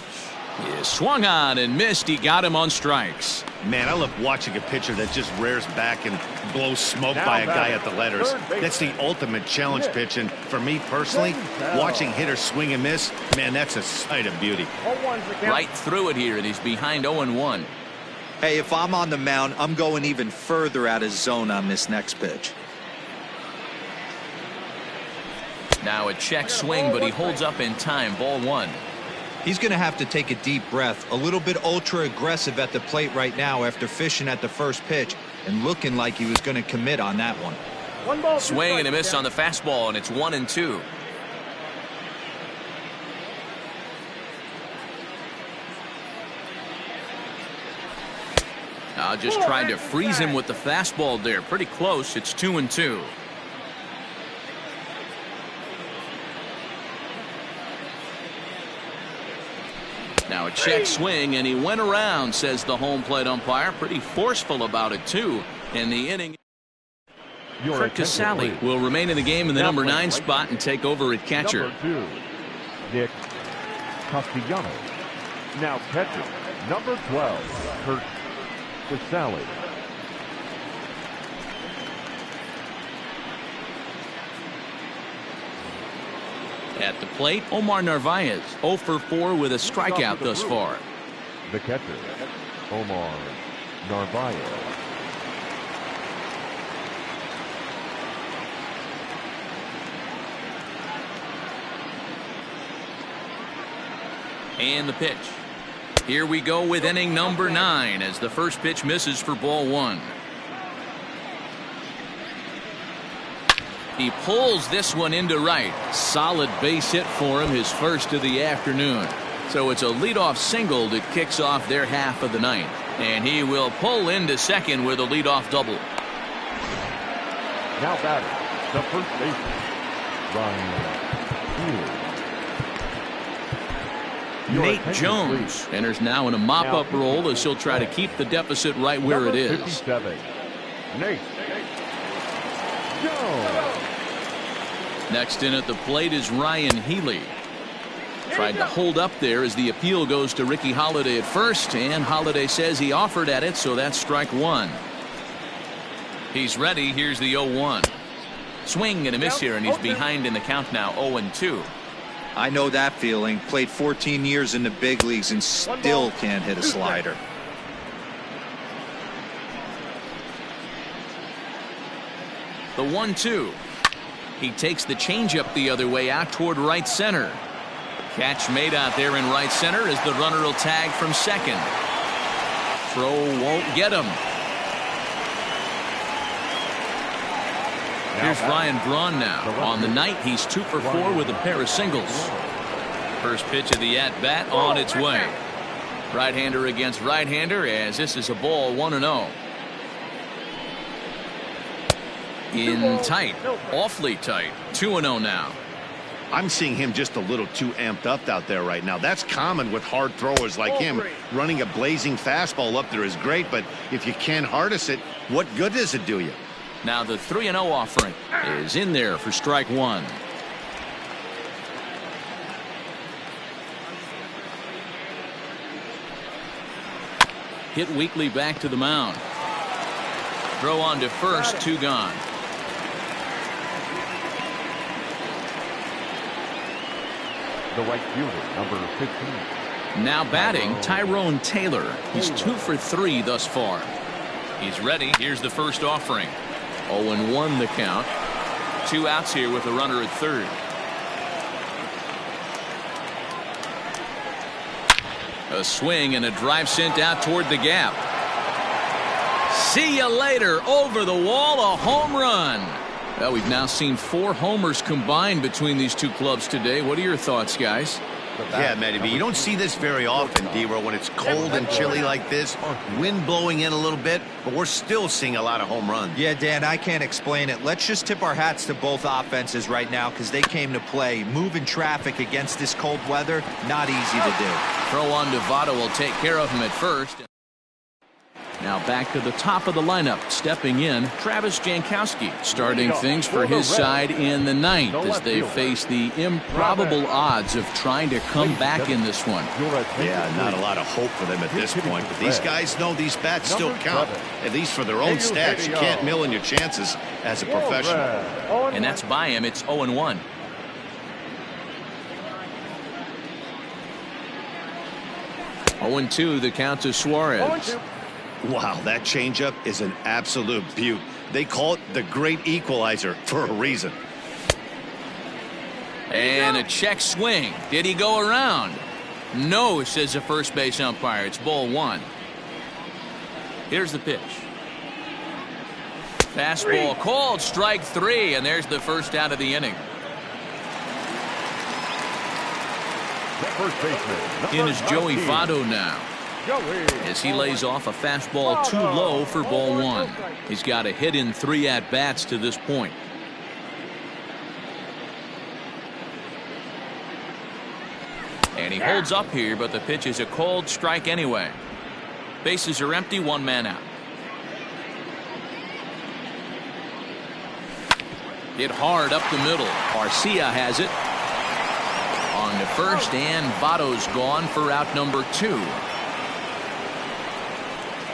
He swung on and missed. He got him on strikes. Man, I love watching a pitcher that just rears back and blows smoke by a guy at the letters. That's the ultimate challenge pitch, and for me personally, watching hitters swing and miss, man, that's a sight of beauty. Right through it here, and he's behind 0-1. Hey, if I'm on the mound, I'm going even further out of zone on this next pitch. Now a check swing, but he holds up in time. Ball 1. He's going to have to take a deep breath. A little bit ultra aggressive at the plate right now after fishing at the first pitch and looking like he was going to commit on that one. Swing and a miss on the fastball, and it's 1-2. Just trying to freeze him with the fastball there. Pretty close. It's 2-2. Now a check swing, and he went around, says the home plate umpire. Pretty forceful about it, too. In the inning, Kurt Casale will remain in the game in the number 9 spot and take over at catcher. Number 2, Nick Castellanos. Now catcher, number 12, Kurt Casale. At the plate, Omar Narvaez, 0 for 4 with a strikeout thus far. The catcher, Omar Narvaez. And the pitch. Here we go with inning number 9 as the first pitch misses for ball 1. He pulls this one into right. Solid base hit for him, his first of the afternoon. So it's a leadoff single that kicks off their half of the ninth. And he will pull into second with a leadoff double. Now batting, the first baseman, Ryan Healy. Nate Jones enters now in a mop-up role as he'll try to keep the deficit right where it is. 57, Nate Jones. Next in at the plate is Ryan Healy. Tried to hold up there as the appeal goes to Ricky Holiday at first, and Holiday says he offered at it, so that's strike 1. He's ready. Here's the 0-1. Swing and a miss here, and he's behind in the count now, 0-2. I know that feeling. Played 14 years in the big leagues and still can't hit a slider. The 1-2. He takes the changeup the other way out toward right center. Catch made out there in right center as the runner will tag from second. Throw won't get him. Here's Ryan Braun now. On the night, he's 2 for 4 with a pair of singles. First pitch of the at-bat on its way. Right-hander against right-hander as this is a ball 1-0. In tight, awfully tight. 2-0 now. I'm seeing him just a little too amped up out there right now. That's common with hard throwers like him. Running a blazing fastball up there is great, but if you can't harness it, what good does it do you? Now the 3-0 offering is in there for strike one. Hit weakly back to the mound. Throw on to first, 2 gone. The right fielder, number 15. Now batting, Tyrone Taylor. He's 2 for 3 thus far. He's ready. Here's the first offering. 0-1 the count. 2 outs here with a runner at third. A swing and a drive sent out toward the gap. See you later. Over the wall, a home run. Well, we've now seen 4 homers combined between these two clubs today. What are your thoughts, guys? Yeah, Matty B, you don't see this very often, D-Row, when it's cold and chilly like this. Wind blowing in a little bit, but we're still seeing a lot of home runs. Yeah, Dan, I can't explain it. Let's just tip our hats to both offenses right now because they came to play. Moving traffic against this cold weather, not easy to do. Throw on to Votto will take care of him at first. Now back to the top of the lineup. Stepping in, Travis Jankowski starting things for his side in the ninth as they face the improbable odds of trying to come back in this one. Yeah, not a lot of hope for them at this point, but these guys know these bats still count, at least for their own stats. You can't mill in your chances as a professional. And that's by him. It's 0-1. The count to Suarez. Wow, that changeup is an absolute beaut. They call it the great equalizer for a reason. And a check swing. Did he go around? No, says the first base umpire. It's ball 1. Here's the pitch. Fastball called, strike 3, and there's the first out of the inning. First baseman, In is Joey Votto now. As he lays off a fastball too low for ball 1. He's got a hit in 3 at-bats to this point. And he holds up here, but the pitch is a called strike anyway. Bases are empty, 1 man out. Hit hard up the middle. Garcia has it. On to first, and Votto's gone for out number 2.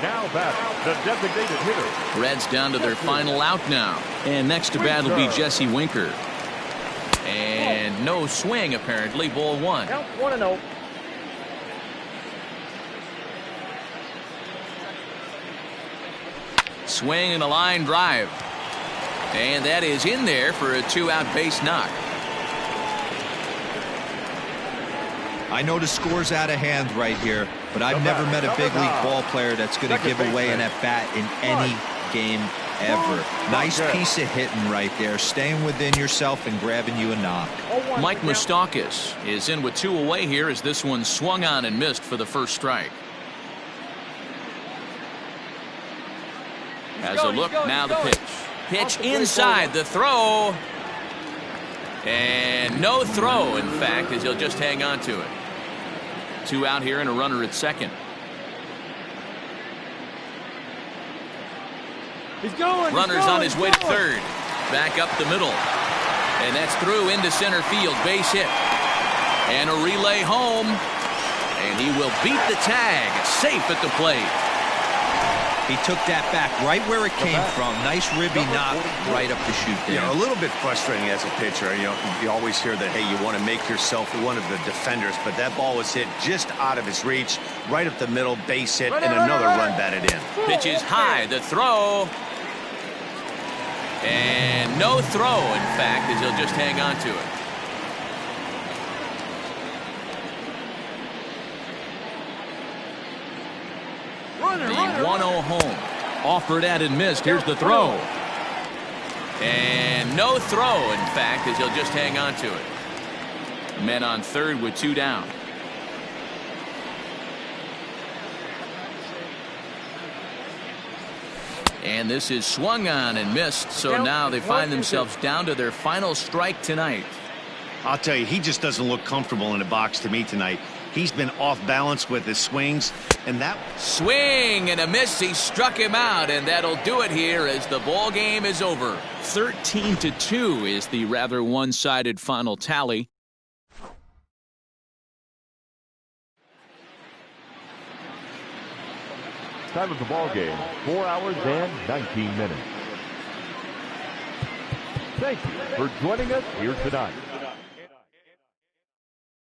Now back, the designated hitter. Reds down to their final out now. And next to bat will be Jesse Winker. And no swing, apparently. Ball 1. Count 1-0. Swing and a line drive. And that is in there for a 2-out base knock. I know the score's out of hand right here, but I've never met a big league ball player that's going to give away an at-bat in any game ever. Nice piece of hitting right there, staying within yourself and grabbing you a knock. Mike Moustakas is in with 2 away here as this one swung on and missed for the first strike. Has a look, now the pitch. Pitch inside, the throw. And no throw, in fact, as he'll just hang on to it. 2 out here and a runner at second. Runner's on his way to third. Back up the middle. And that's through into center field. Base hit. And a relay home. And he will beat the tag. Safe at the plate. He took that back right where it came from. Nice ribby knock right up the chute there. A little bit frustrating as a pitcher. You always hear that, hey, you want to make yourself one of the defenders, but that ball was hit just out of his reach, right up the middle, base hit, and another run batted in. Pitch is high, the throw. And no throw, in fact, as he'll just hang on to it. The 1-0 home. Offered at and missed. Here's the throw. And no throw, in fact, as he'll just hang on to it. Men on third with 2 down. And this is swung on and missed. So now they find themselves down to their final strike tonight. I'll tell you, he just doesn't look comfortable in the box to me tonight. He's been off balance with his swings, and that swing and a miss. He struck him out, and that'll do it here as the ball game is over. 13-2 is the rather one-sided final tally. Time of the ball game, 4 hours and 19 minutes. Thank you for joining us here tonight.